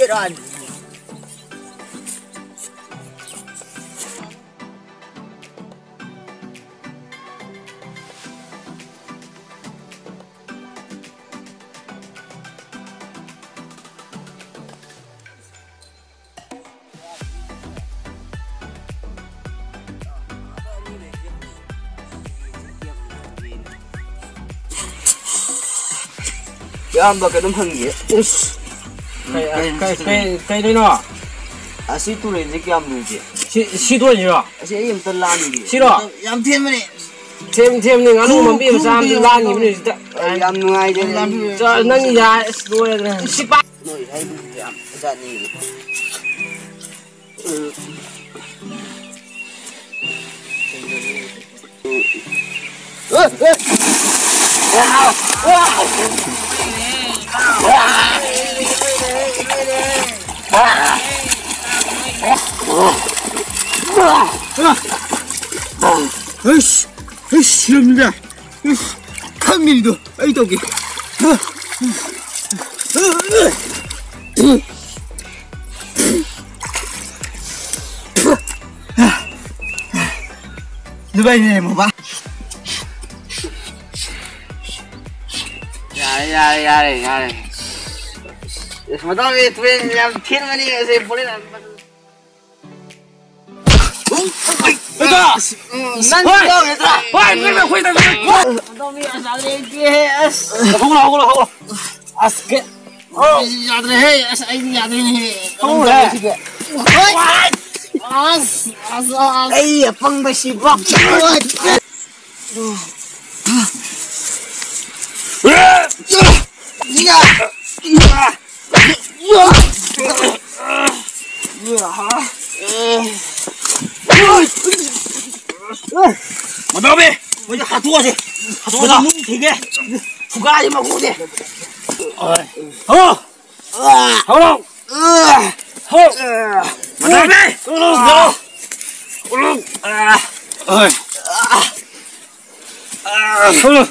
Get on. Cái cái đấm hăng gì? cái đấy nó. À xí tu lên cái am luôn chứ. xí tu gì đó? Xí em tân lan gì? xí đó. Am thêm này. thêm này ngắn luôn mà bị sao lan gì vậy? Am ngay đây. Cho năng nhà rồi xí ba. Rồi hay đi am ra đi. Wow! Wow! 시험이다. 강민이도 이 덕이. 누가 이네 뭐 봐? यार इसमें तो ये तुम्हें जब फिर मैंने ऐसे बोले ना बेटा नन जाओ बेटा भाई मैं कोई तो मैं आजाद रहे के होगा अस के याद रहे ऐसा याद नहीं है अस अपंग बशी बक Mà đi, bây giờ hạt thua gì? Hạt thua nào? Thì nghe, phụ ga gì mà cũng đi. Hô, hô đâu? Hô, mà đi, đâu? Ơi, hô,